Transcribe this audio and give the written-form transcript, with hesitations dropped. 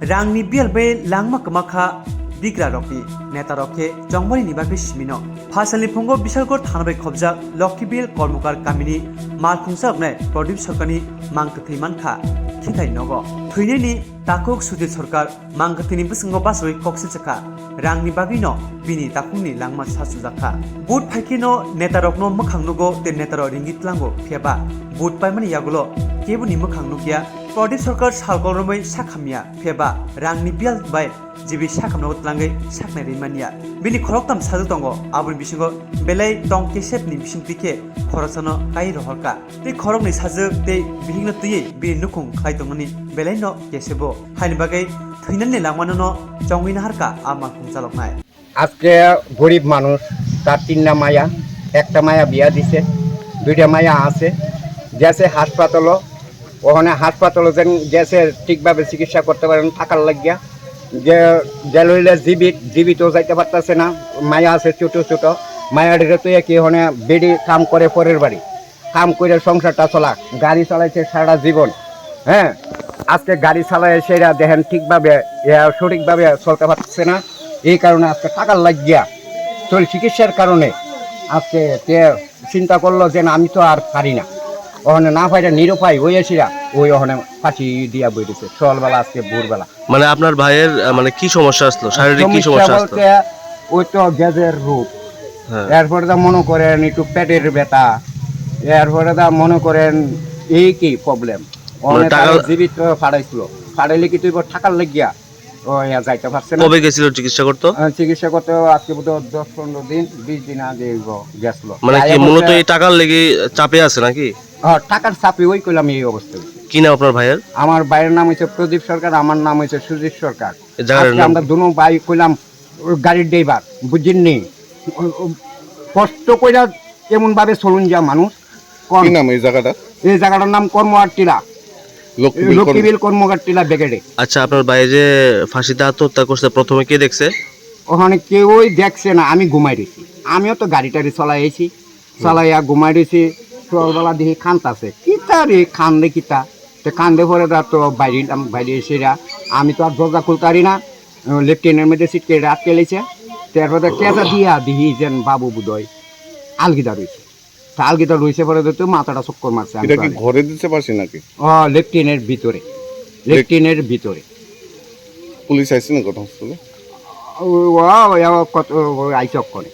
rangni bial be langma kamakha digra rokni neta rokhe jongmani nibabe simino phasali phungo bishalgor thanabai khobjak lokhibil kormokar kamini malkhungsa oknai pradip sarkarni mangtithai mankha khitai nogo thuineni takok sudil sarkar mangtithini bisingo basoi koksil chakha rangni bagino bini takungni langma sasujakha bud phaikino neta rokno mokhangnugo te neta rok ringit lango pheba bud paimani yagulo kebuni mokhangnukia pradip sarkar salkolromai sakhamya pheba rangni bial bai jibi sakhamno tlangai saknai rimania bini khoroktam saju tongo abuni bisingo belai tong kesep ni bisingtike khorosano kai rohorka te khorokni saju te bihingna tuye bini nukhung khai tongani belai no kesebo haini bagai thuinani langmanono jongwina harka ama khungchaloknai আজকে গরিব মানুষ তার তিনটা মায়া একটা মায়া বিয়া দিছে দুইটা মায়া আছে গেছে হাসপাতালও ওখানে হাসপাতালও যেন গেছে ঠিকভাবে চিকিৎসা করতে পারেন থাকার লাগিয়া যে গেল হইলে জীবিতও যাইতে পারতেছে না মায়া আছে ছোট ছোট মায়াটিরে তো কি ওখানে বেডি কাম করে পরের বাড়ি কাম করে সংসারটা চলা গাড়ি চালাইছে সারা জীবন হ্যাঁ আজকে গাড়ি চালায় সেরা দেখেন ঠিকভাবে সঠিকভাবে চলতে পারছে না এই কারণে আজকে টাকার লাগিয়া চিকিৎসার কারণে আজকে চিন্তা করলো যে না আমি তো আর পারি না ওখানে না পাইরা নিরুপায় হয়েছিরা ওই ওখানে ফাঁসি দিয়া বইতেছে সকালবেলা আজকে ভোরবেলা মানে আপনার ভাইয়ের মানে কি সমস্যা আসলো শারীরিক কি সমস্যা আসলো ওই তো গ্যাসের রোগ এরপরে দা মনে করেন একটু পেটের ব্যথা এরপরে দা মনে করেন এই কি প্রবলেম অনেক জীবিত ফাড়াইছিল ফাড়াইলে কি তুই টাকার লাগিয়া যাইতে পারছে না কবে গেছিল চিকিৎসা করতে আজকে বোধ 10-15 দিন 20 দিন আগে গেছিল মানে কি মূলত এই টাকার লেগে চাপে আছে নাকি টাকার চাপে ওই কইলাম এই অবস্থা কি নাম আপনার ভাইয়ের আমার ভাইয়ের নাম হচ্ছে প্রদীপ সরকার আমার নাম হচ্ছে সুজিত সরকার আমরা দুনো ভাই কইলাম গাড়ির ড্রাইভার বুঝিনি কষ্ট কইরা কেমন ভাবে চলুন যা মানুষ কি নাম এই জায়গাটার নাম কর্মহাট টিলা লক্ষ্মীবিল কর্মঘাট টিলা ব্যাগেটে। আচ্ছা আপনার ভাই যে ফাঁসিতে আত্মহত্যা করছে প্রথমে কে দেখছে ওখানে কেউই দেখছে না আমি ঘুমাই রয়েছি আমিও তো গাড়ি টাড়ি চালাইছি চালাইয়া ঘুমাই রয়েছি সকালবেলা দেখি খানতাছে কিতা রে খান্দে কিতা তো কান্দে পরে তো বাইরে এসেরা আমি তো আর দরজা খুলতে পারি না লেফটেন্যান্টের মধ্যে সিটকে আটকে লেছে তারপরে কেঁচা দিয়া দিহি যেন বাবু বুধয় আলগিদা রয়েছে আলগিদা রয়েছে পরে তো মাথাটা চক্কর মারছে ঘরে দিতে পারছি নাকি লেফটেন্যান্টের ভিতরে পুলিশ আইছে না ঘটনাস্থলে আইসক করে